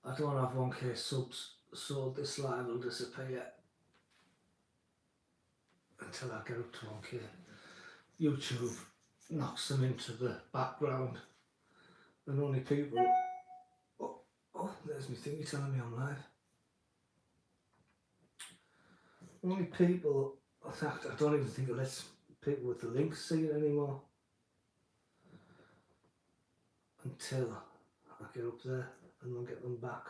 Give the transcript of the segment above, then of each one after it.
I don't have 1k subs, so this live will disappear until I get up to 1k. YouTube knocks them into the background, and only people. Oh, there's my thingy telling me I'm live. Only people. In fact, I don't even think it lets people with the link see it anymore until I get up there and I'll get them back.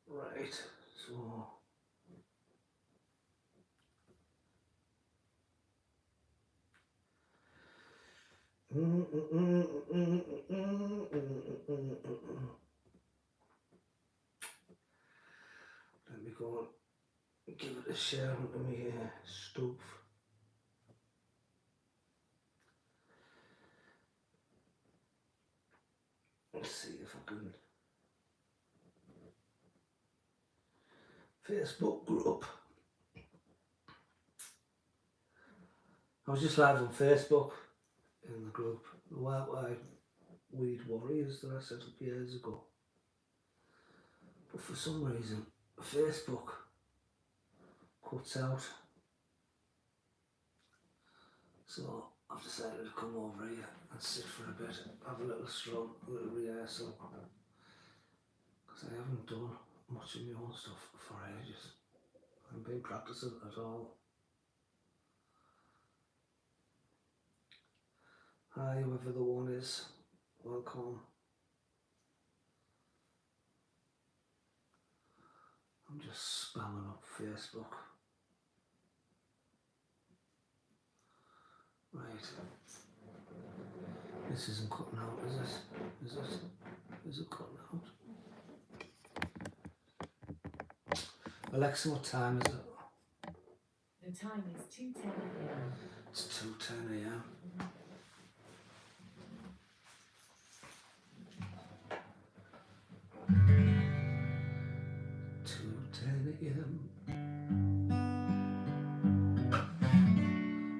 Right, so let me go and give it a share onto my stove. Let's see if I can. Facebook group. I was just live on Facebook in the group, the Wild Wide Weed Warriors that I set up years ago. But for some reason, Facebook cuts out. So I've decided to come over here and sit for a bit, have a little stroll, a little rehearsal. Because I haven't done much of my own stuff for ages. I haven't been practicing at all. Hi, whoever the one is, welcome. I'm just spamming up Facebook. Right. This isn't cutting out, is it? Is it? Is it cutting out? Alexa, what time is it? The time is 2:10 a.m. It's 2:10 a.m.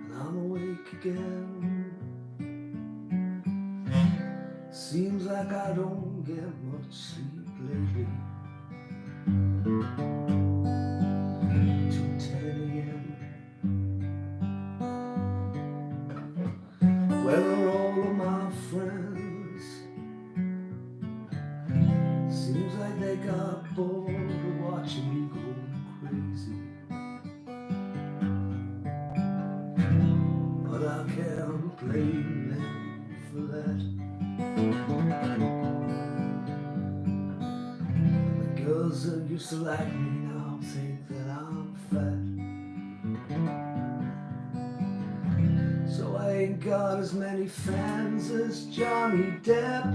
And I'm awake again. Seems like I don't get much sleep lately. 2:10 a.m. Where are all of my friends? Seems like they got bored of watching me go crazy. But I can't blame them for that. And the girls that used to like me now think that I'm fat. So I ain't got as many fans as Johnny Depp.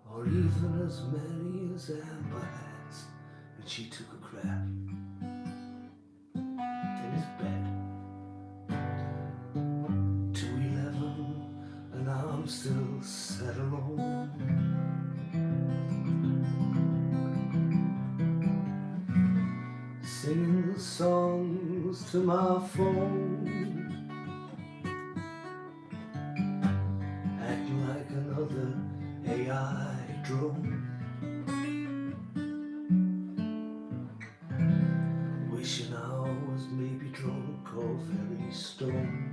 Or even as many as Amber has when she took a crap in his bed. 2:11 and I'm still sat alone. Singing the songs to my phone, acting like another AI drone. Wishing I was maybe drunk or very stoned.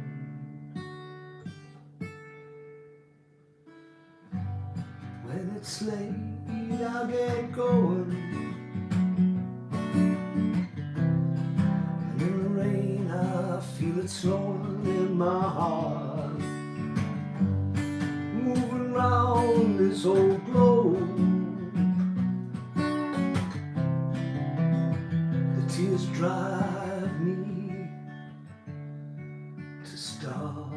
When it's late I get going, and in the rain I feel it snowing in my heart. Moving round this old globe, the tears drive me to start.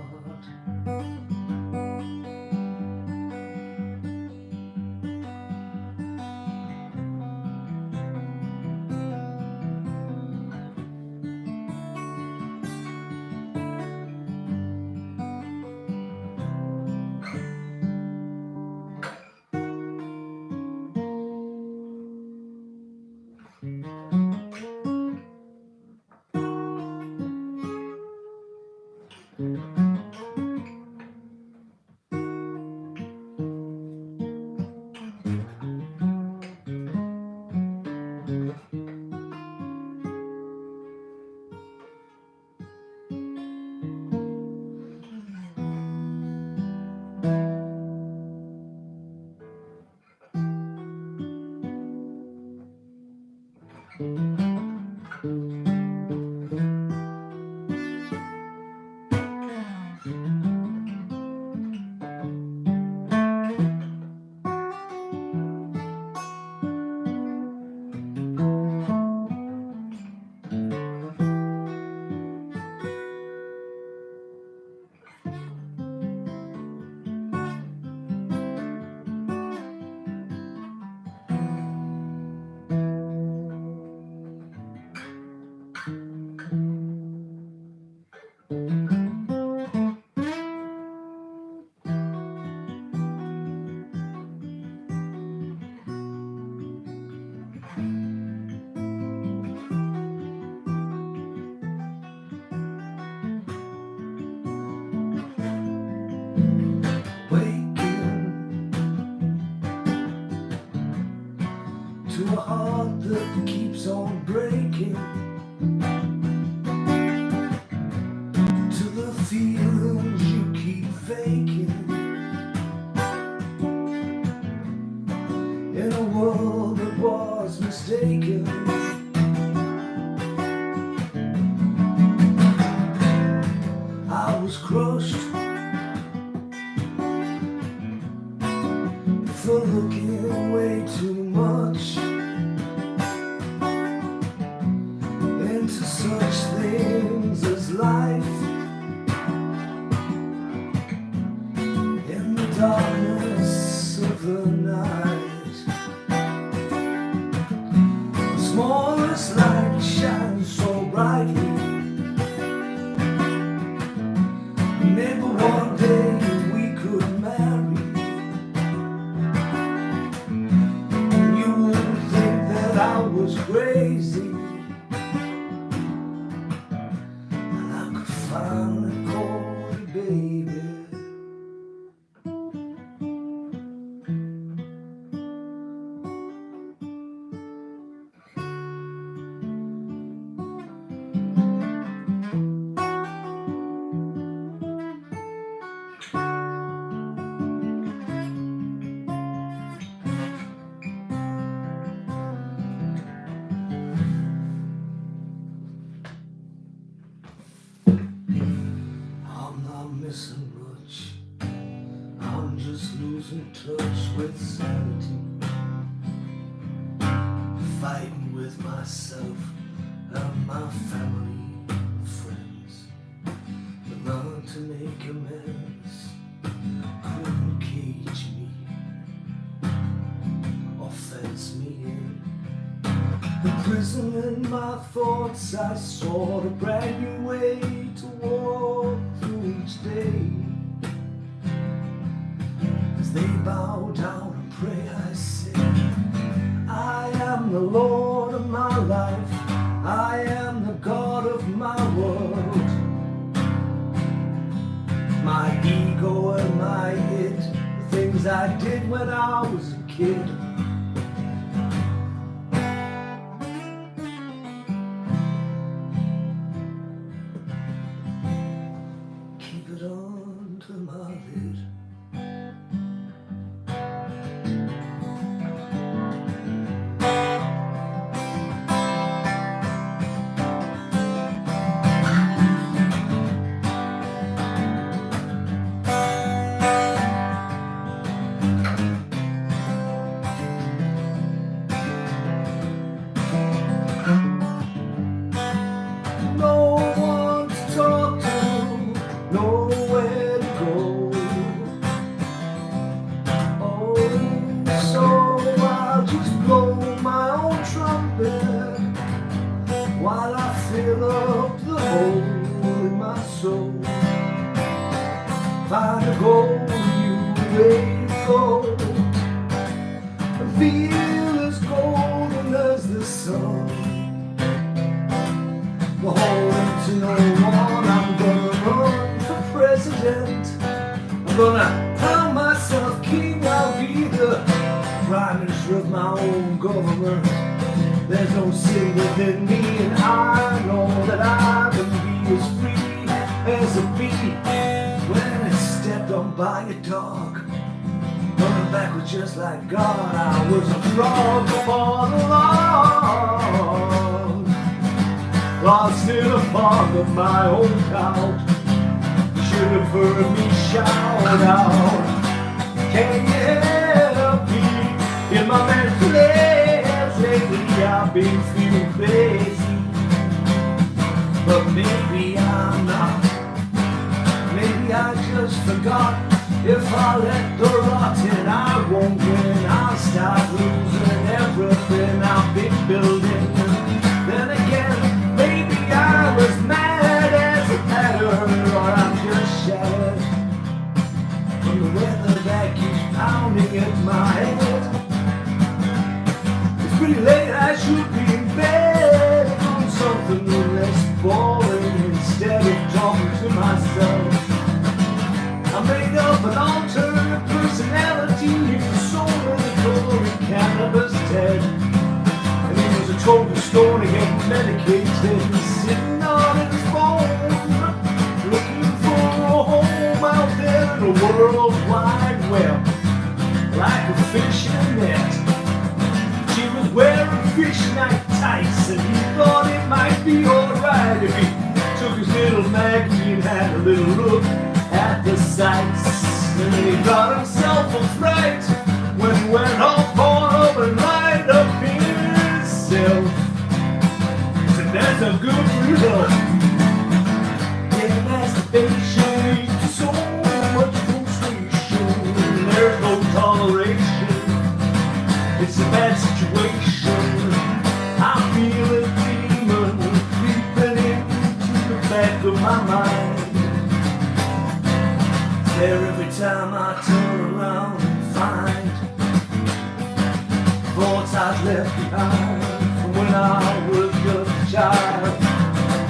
a heart that keeps on breaking, to the feelings you keep faking, in a world that was mistaken. I was crushed for looking way too much into such things as life. In the darkness of the night, the smallest light shines so brightly. Maybe one day we could marry. You wouldn't think that I was crazy, and I could finally call you baby. I'm not missing much, I'm just losing touch with sanity, fighting with myself and my family and friends. But learn to make amends, couldn't cage me or fence me in. The prison in my thoughts, I sought a brand new way to walk through each day. As they bow down and pray, I say, I am the Lord of my life, I am the God of my world. My ego and my id, the things I did when I was a kid. Keep it under my lid. No one to talk to, nowhere to go. Oh, so I'll just blow my own trumpet while I fill up the hole in my soul. Find a goal, you way to go, and feel as golden as the sun. Beholden to no one, I'm gonna run for president. I'm gonna crown myself king, I'll be the prime minister of my own government. There's no sin within me, and I know that I can be as free as a bee. When I stepped on by a dog, running backwards just like God, I was a frog before the law. Lost in a fog of my own doubt, should have heard me shout out. Can you help me in my mental days? Lately I've been feeling crazy, but maybe I'm not. Maybe I just forgot. If I let the rotten, I won't win. I'll start losing everything I've been building. Then again, maybe I was mad as a pattern, or I'm just shattered from the weather that keeps pounding at my head. It's pretty late, I should be in bed, doing something less boring instead of talking to myself. I made up an alternate personality, soul in the glory cannabis dead. told the story and medicated, sitting on his phone, looking for a home out there in the world wide web, like a fishing net. She was wearing fishnet tights, and he thought it might be alright if he took his little magazine and had a little look at the sights. And then he got himself a fright when he went all caught up and lined up himself. So that's a good result. Yeah, masturbation leads to so much frustration. There's no toleration. It's a bad situation. I feel a demon creeping into the back of my mind. There every time I turn around and find thoughts I've left behind from when I was just a child,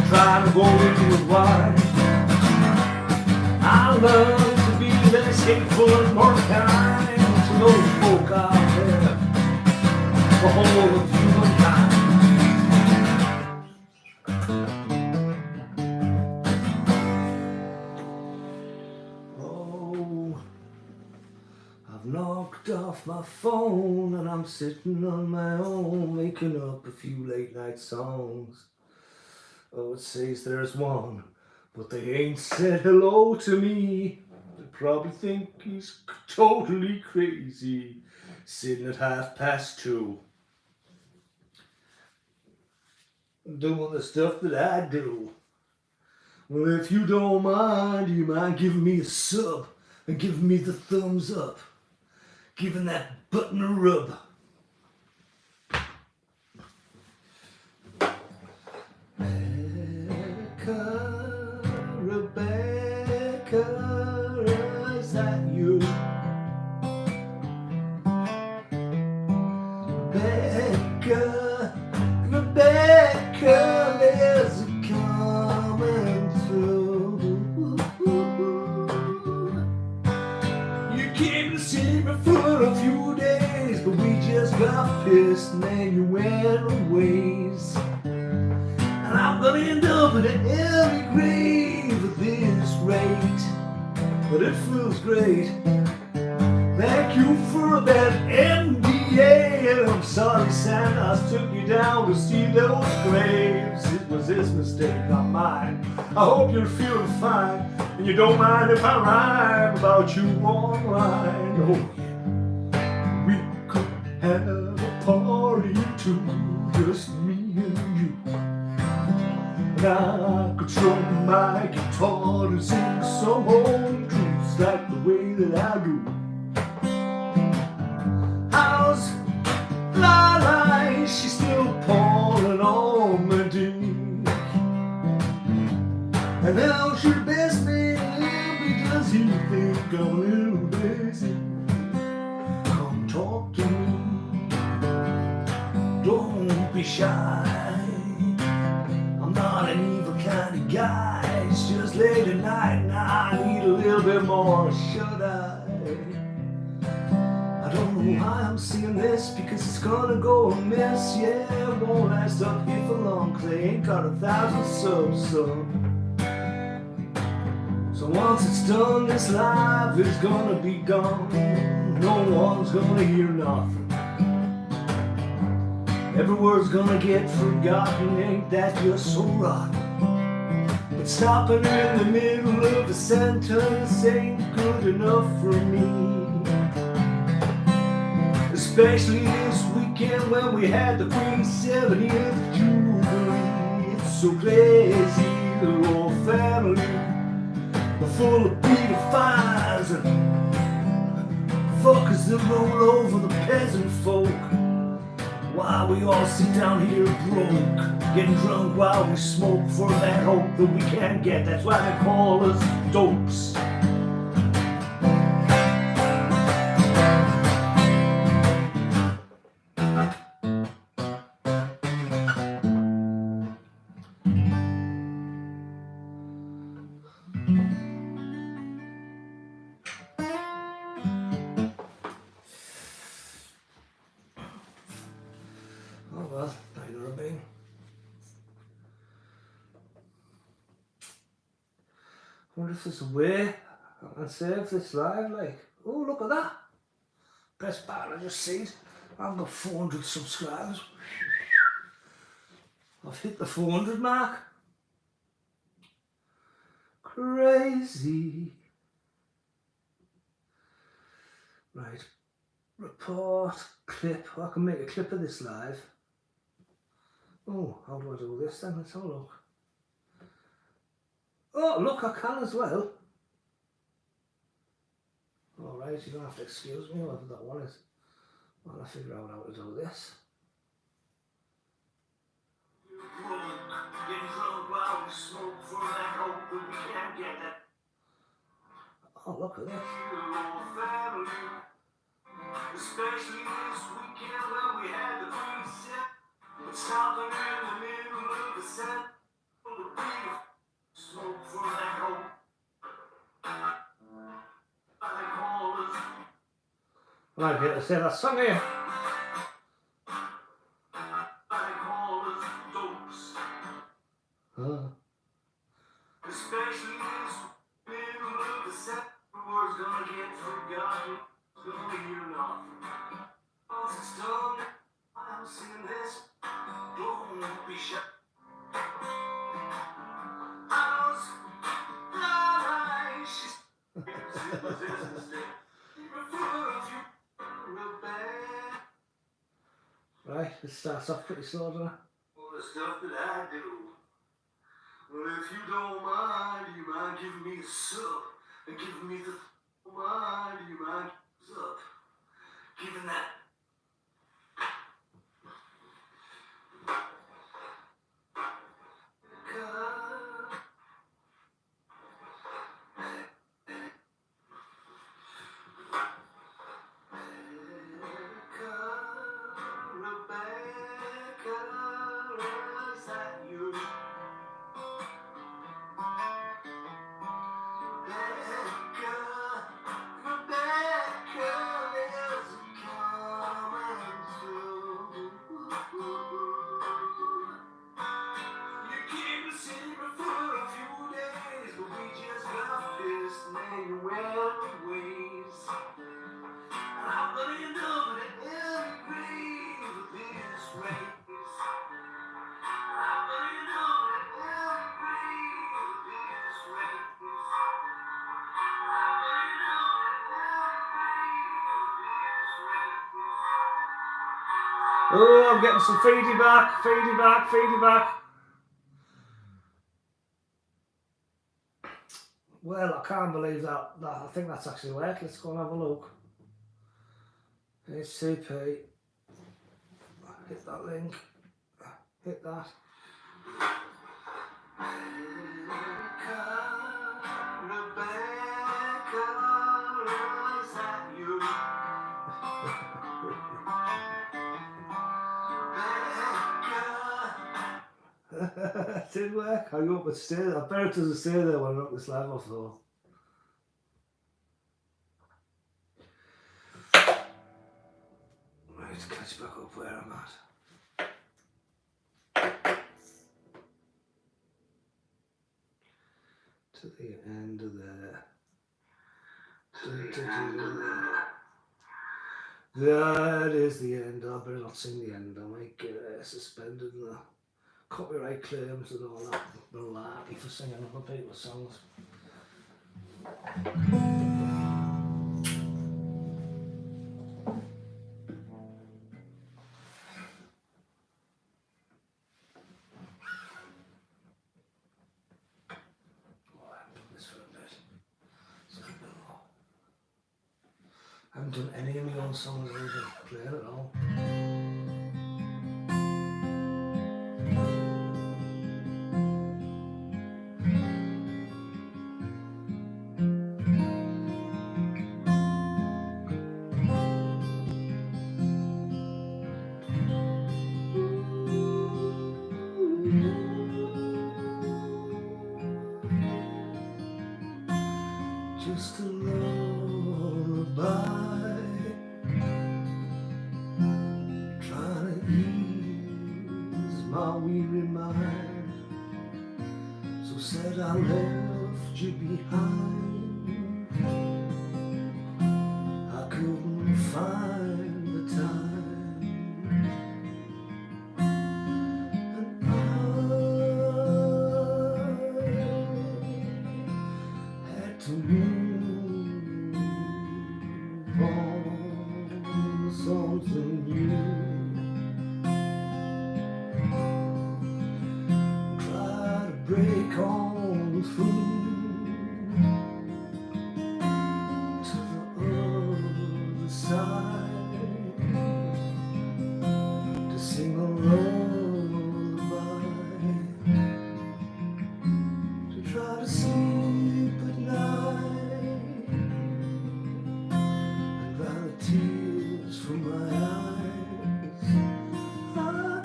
trying to go into it wide. I learned to be less hateful and more kind to those folk out there, the whole of humankind. Oh, I've knocked off my phone and I'm sitting on my own, making up a few late night songs. Oh, it says there's one, but they ain't said hello to me. They probably think he's totally crazy, sitting at 2:30. Doing the stuff that I do. Well, if you don't mind, do you mind giving me a sub and giving me the thumbs up? Giving that button a rub. Rebecca, is that you? Rebecca, there's a coming through. You came to see me for a few days, but we just got pissed and then you went a ways. And I'm gonna end up in an early grave at this rate, but it feels great. Thank you for that MDA, and I'm sorry Santa took you down to see those graves. It was his mistake, not mine. I hope you're feeling fine, and you don't mind if I rhyme about you online. Oh yeah, we could have a party too, just me and you. And I could strum my guitar and sing some old truths like the way that I do. How's Lala? Is she still pouring on my dick? And how's your best man Libby? Does he think I'm a little busy? Come talk to me. Don't be shy. I'm not an evil kind of guy. It's just late at night and I need a little bit more shut-eye. I don't know why I'm seeing this, because it's gonna go amiss. Yeah, it won't last up here for long, 'cause they ain't got 1,000 subs, so once it's done, this live is gonna be gone. No one's gonna hear nothing. Every word's gonna get forgotten, ain't that just so rotten? But stopping in the middle of a sentence ain't good enough for me. Especially this weekend when we had the Queen's 70th Jubilee. It's so crazy, the royal family are full of pedophiles and fuckers that roll over the peasant folk. Why we all sit down here broke, getting drunk while we smoke for that hope that we can't get. That's why they call us dopes. Oh well, wonder if there's a way I can save this live, like, oh, look at that. Best button, I just see it. I've got 400 subscribers. I've hit the 400 mark. Crazy. Right. Report, clip. I can make a clip of this live. Oh, how do I do this then? Let's have a look. Oh, look, I can as well. Alright, you don't have to excuse me, whatever that one is. I'll figure out how to do this. Oh, look at this. Especially this weekend when we had the preset. But stopping in the middle of the set. Smoke from that hole. I might be able to say that song here. Especially this middle of the set. The word's gonna get forgotten. It's gonna hear nothing. Once it's done, I'm singing this. Don't be shy. Right, it starts off pretty slow, doesn't it? All the stuff that I do. Well, if you don't mind, you mind giving me a sup and giving me the mind, you mind up, giving that. Oh, I'm getting some feedback. Well, I can't believe that. I think that's actually worked. Let's go and have a look. HTTP. Hit that link. Hit that. It did work. I hope it stayed there. I bet it doesn't stay there when I knock this live off though. Right, catch back up where I'm at. To the end of there. That is the end. I better not sing the end. I might get suspended and copyright claims and all that malarkey for singing other people's songs. I haven't done any of my own songs I've been playing at all. Just a lullaby, trying to ease my weary mind. So said I left you behind. I couldn't find the time, and I had to move on to something new. Try to break on through to the other side, to sing a lullaby, to try to sleep at night, and dry the tears from my eyes. I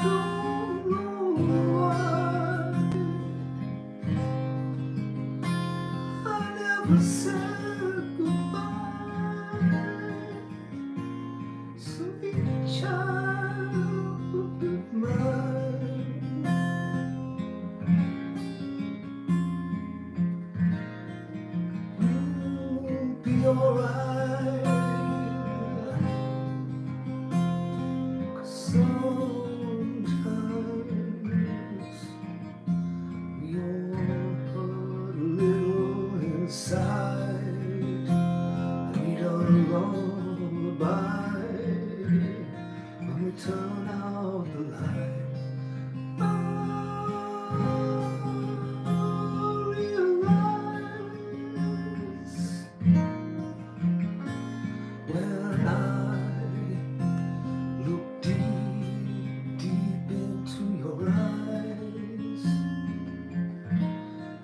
don't know why I never said goodbye, sweet child of mine. You'll be alright, 'cause sometimes we all hurt a little inside. I need a lullaby when we turn out the light. I realize when I look deep, deep into your eyes,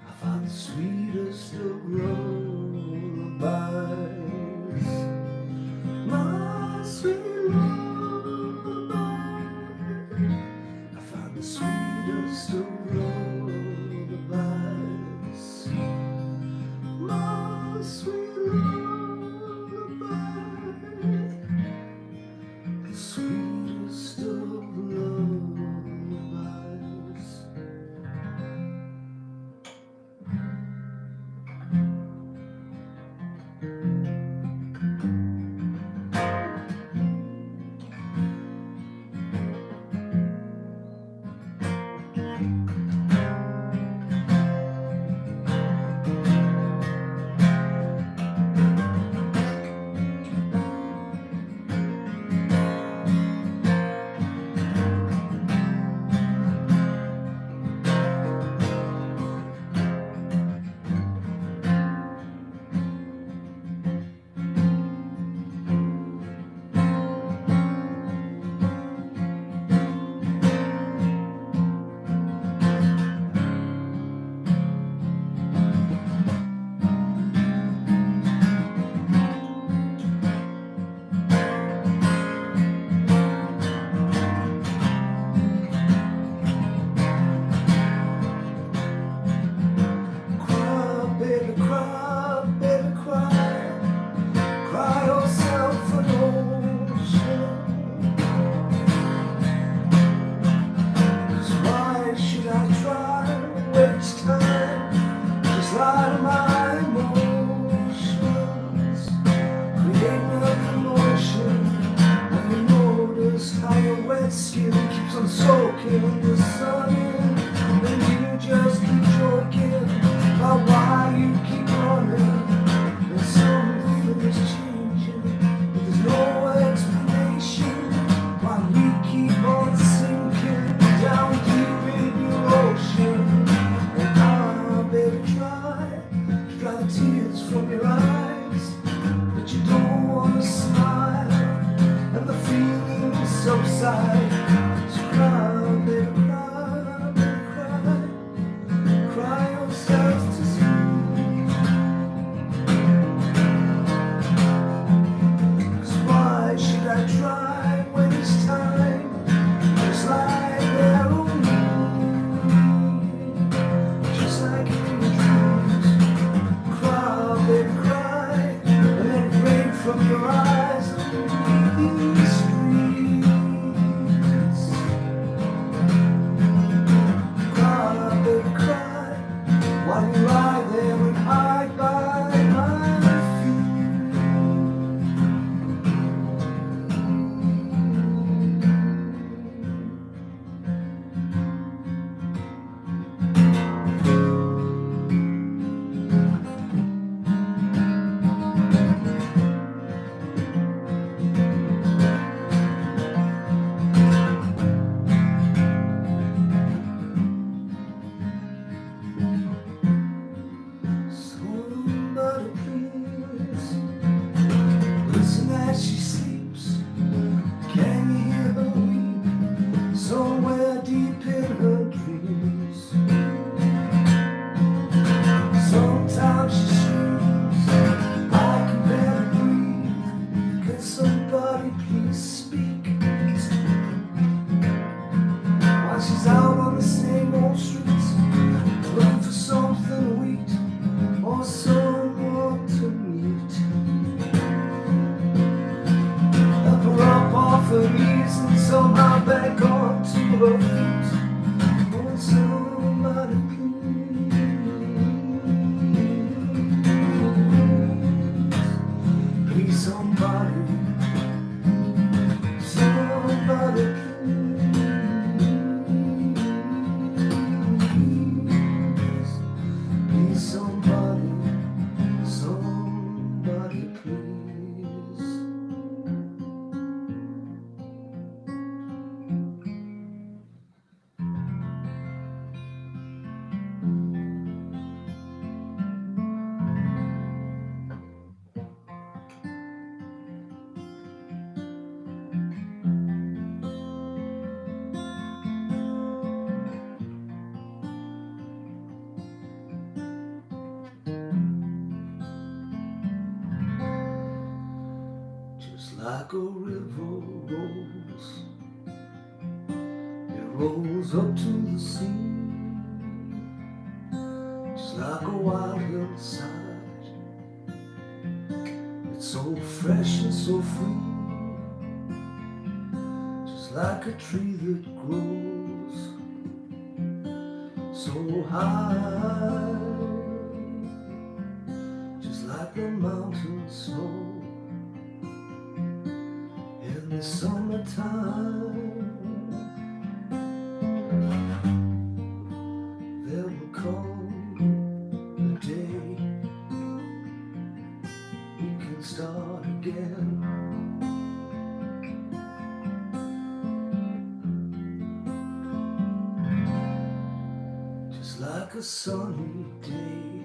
I find the sweetest of lullabies. My sweet lullaby, I find the sweetest of lullabies. My sweet lullaby, the sweetest of lullabies. Cry yourself an ocean. 'Cause why should I try to waste time? Just lie to my emotions, create no commotion. Have you noticed how your wet skin keeps on soaking the sun in? And you just keep joking about why you keep running. And something is changing, but there's no explanation why we keep on sinking down deep in your ocean. And I better try to dry the tears from your eyes, but you don't want to smile, and the feelings subside. So cry, baby, cry, baby, cry. Cry yourself to sleep. 'Cause why should I try when it's time? Just lie there on me, just like in your dreams. Cry, baby, cry, and let it rain from your eyes underneath these streets. Cry, baby, cry, while you lie there and hide. somebody, somebody please. Just like a river rolls, it rolls up to the sea. Just like a wild hillside, it's so fresh and so free. Just like a tree that grows so high, just like the mountain snow in the summertime. There will come a day we can start again. Just like a sunny day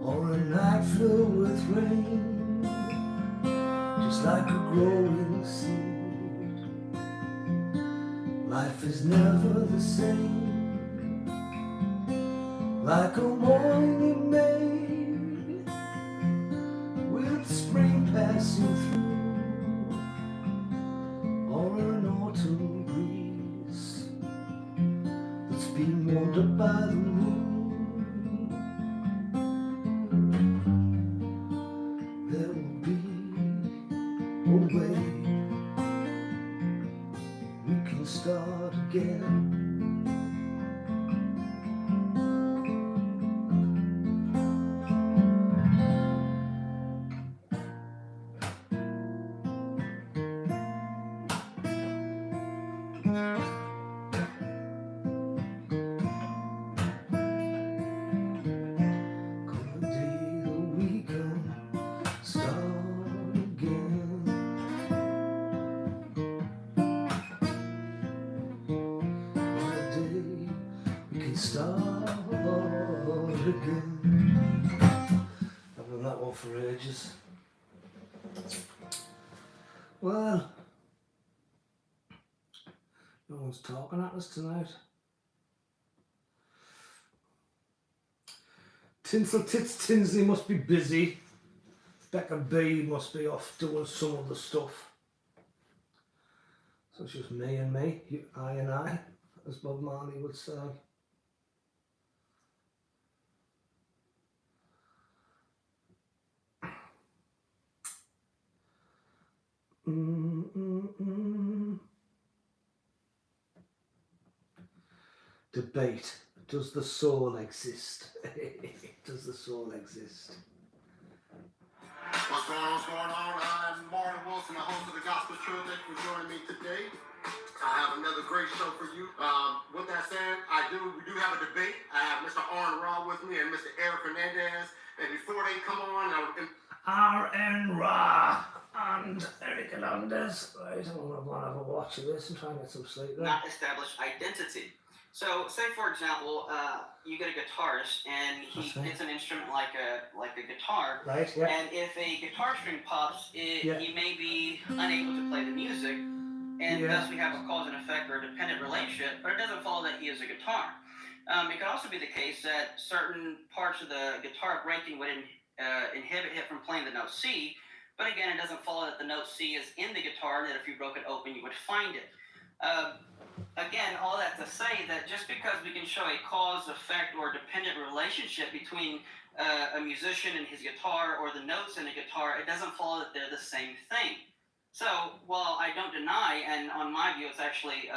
or a night filled with rain. Just like a growing seed, life is never the same. Like a morning in May, with spring passing through, or an autumn breeze that's being warmed up by the moon. There will be a way we can start again. Come the day that we can start again. Come the day we can start again. I've done that one for ages. Well, no one's talking at us tonight. Tinsel Tits Tinsley must be busy. Becca B must be off doing some other stuff. So it's just me and me, I and I, as Bob Marley would say. Debate. Does the soul exist? Does the soul exist? What's going on? What's going on? I'm Martin Wilson, the host of the Gospel Show. Thank you for joining me today. I have another great show for you. With that said, we do have a debate. I have Mr. Arn Raw with me and Mr. Eric Hernandez. And before they come on, R.N. Ra and Eric Hernandez. Right, I'm going to have a watch of this and try and get some sleep then. Not establish identity. So, say for example, you get a guitarist and he hits an instrument like a guitar, Right, yeah. and if a guitar string pops, he may be unable to play the music, and thus we have a cause and effect or a dependent relationship. But it doesn't follow that he is a guitar. It could also be the case that certain parts of the guitar breaking would inhibit him from playing the note C. But again, it doesn't follow that the note C is in the guitar, and that if you broke it open, you would find it. Again, all that to say that just because we can show a cause, effect, or dependent relationship between a musician and his guitar or the notes in a guitar, it doesn't follow that they're the same thing. So while I don't deny, and on my view it's actually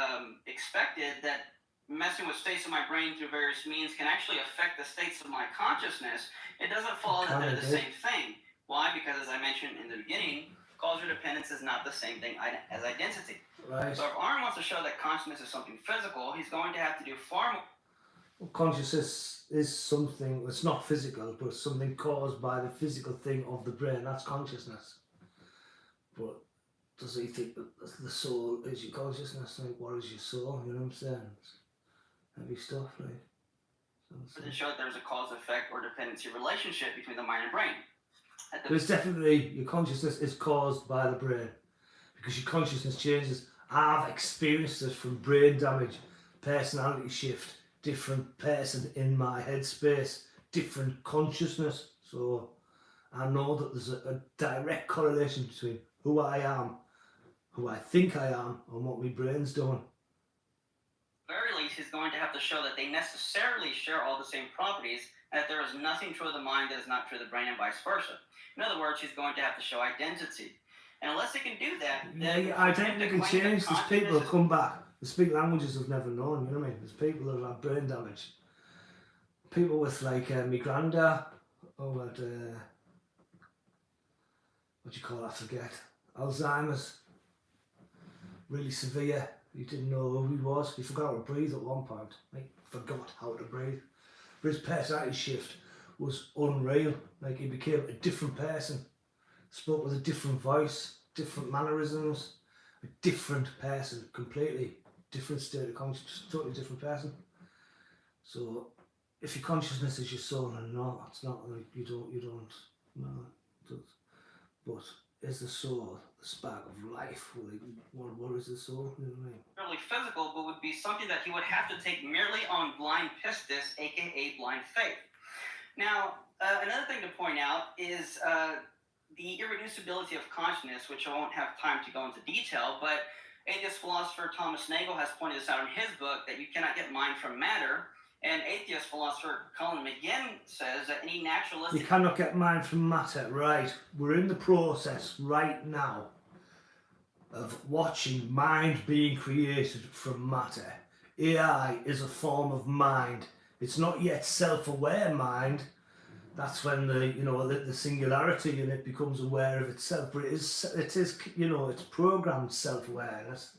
expected, that messing with states of my brain through various means can actually affect the states of my consciousness, it doesn't follow that they're the same thing. Why? Because as I mentioned in the beginning, cause or dependence is not the same thing as identity. Right. So if Arn wants to show that consciousness is something physical, he's going to have to do far more. Well, consciousness is something, it's not physical, but something caused by the physical thing of the brain. That's consciousness. But does he think that the soul is your consciousness? Like, what is your soul? You know what I'm saying? It's heavy stuff, right? But it showed there's a cause-effect or dependency relationship between the mind and brain. There's definitely, your consciousness is caused by the brain, because your consciousness changes. I've experienced it from brain damage, personality shift, different person in my headspace, different consciousness. So I know that there's a direct correlation between who I am, who I think I am, and what my brain's doing. Very least, he's going to have to show that they necessarily share all the same properties, and that there is nothing true of the mind that is not true of the brain, and vice versa. In other words, he's going to have to show identity. And unless he can do that, then identity can change. There's people who come back, they speak languages they've never known, you know what I mean? There's people that have brain damage. People with, like, my granddad, who had, what do you call it, I forget, Alzheimer's, really severe. He didn't know who he was. He forgot how to breathe at one point. Like, forgot how to breathe. But his personality shift was unreal. Like, he became a different person. Spoke with a different voice, different mannerisms, a different person, completely different state of consciousness, totally different person. So, if your consciousness is your soul and not, it's not like you don't, no, it does. But is the soul the spark of life? Like, what is the soul? You know what I mean? Really physical, but would be something that he would have to take merely on blind pistis, aka blind faith. Now, another thing to point out is the irreducibility of consciousness, which I won't have time to go into detail, but atheist philosopher Thomas Nagel has pointed this out in his book, that you cannot get mind from matter. And atheist philosopher Colin McGinn says that any naturalistic... You cannot get mind from matter, right? We're in the process right now of watching mind being created from matter. AI is a form of mind. It's not yet self-aware mind. That's when the singularity in it becomes aware of itself. But it is it's programmed self-awareness.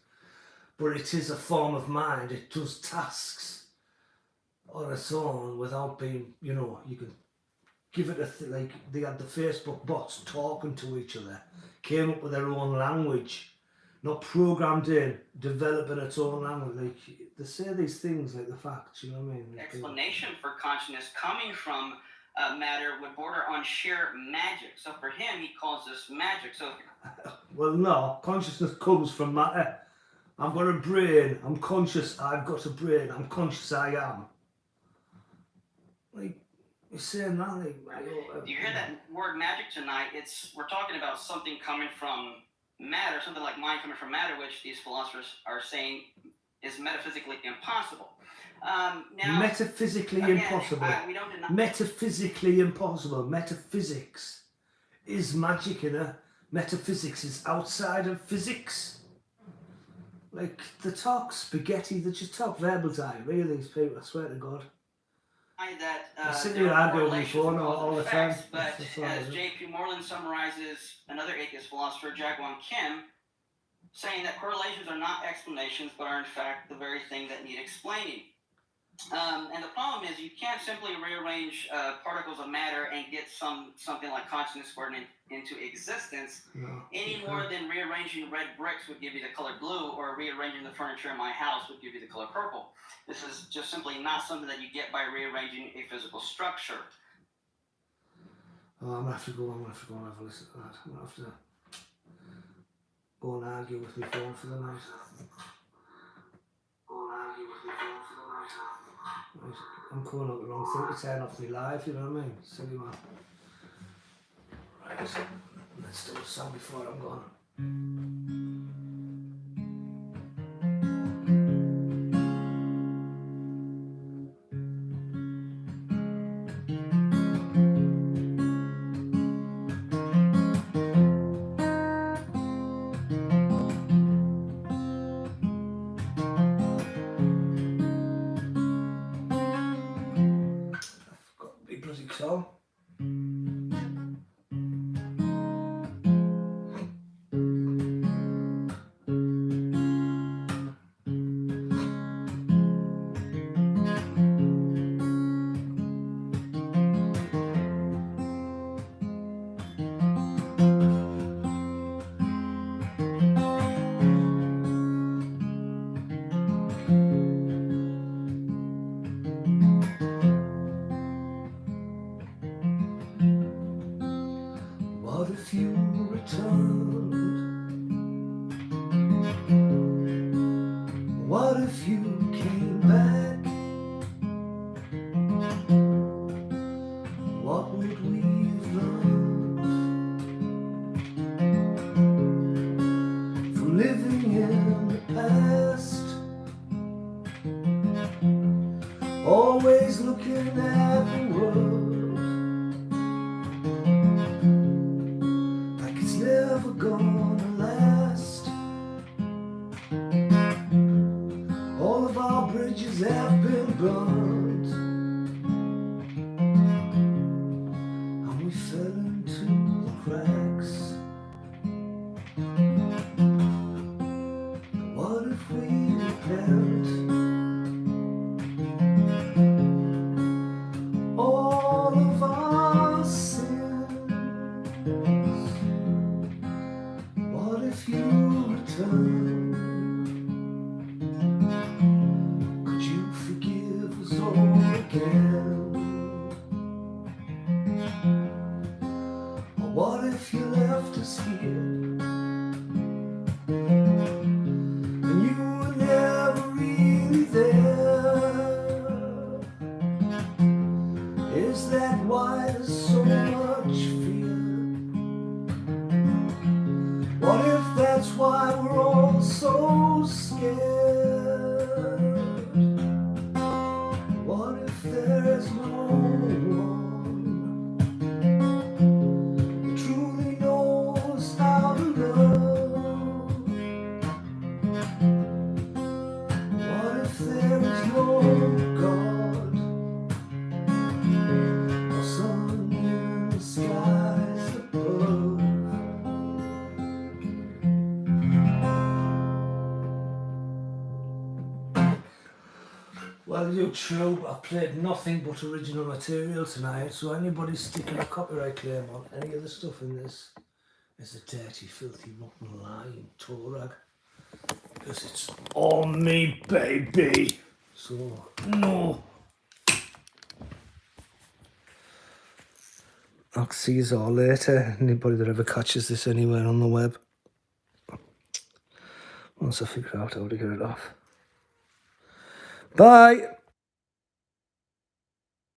But it is a form of mind. It does tasks on its own without being, you can give it like they had the Facebook bots talking to each other, came up with their own language, not programmed in, developing its own language. Like, they say these things like the facts, you know what I mean? Like, explanation for consciousness coming from matter would border on sheer magic. So for him, he calls this magic. So well, no, consciousness comes from matter. I've got a brain, I'm conscious, I've got a brain, I'm conscious I am. Like, you're saying that, like... Do you hear that word magic tonight? We're talking about something coming from matter, something like mind coming from matter, which these philosophers are saying is metaphysically impossible. Now, metaphysically again, impossible. We don't deny... Metaphysically impossible. Metaphysics is magic, Metaphysics is outside of physics. Like, they talk spaghetti, they just talk verbal diarrhea, these people, I swear to God. That I sit here arguing with my phone all the time. But as J.P. Moreland summarizes another atheist philosopher, Jaegwon Kim, saying that correlations are not explanations, but are in fact the very thing that need explaining. And the problem is you can't simply rearrange particles of matter and get something like consciousness into existence, any more than rearranging red bricks would give you the color blue, or rearranging the furniture in my house would give you the color purple. This is just simply not something that you get by rearranging a physical structure. Oh, I'm going to have to go and have a listen to that. I'm going to have to go and argue with my phone for the night. Right. I'm calling out the wrong thing to turn off my live, you know what I mean? Silly man. Right, let's do a song before I'm gone. I've got a big bloody song. looking at the world like it's never gonna last. All of our bridges have been burned, and we fell into the cracks. What if we repent? All of our sins. What if you return? Could you forgive us all again? Or what if you left us here and you were never really there? Is that why there's so much fear? What if that's why we're all so scared? What if there's no one who truly knows how to love? What if there is no God or sun in the skies above? Well, YouTube, I played nothing but original material tonight, so anybody sticking a copyright claim on any of the stuff in this is a dirty, filthy, rotten, lying Torag. Because it's all me, baby. So, no. I'll see you all later. Anybody that ever catches this anywhere on the web. Once I figure out how to get it off. Bye.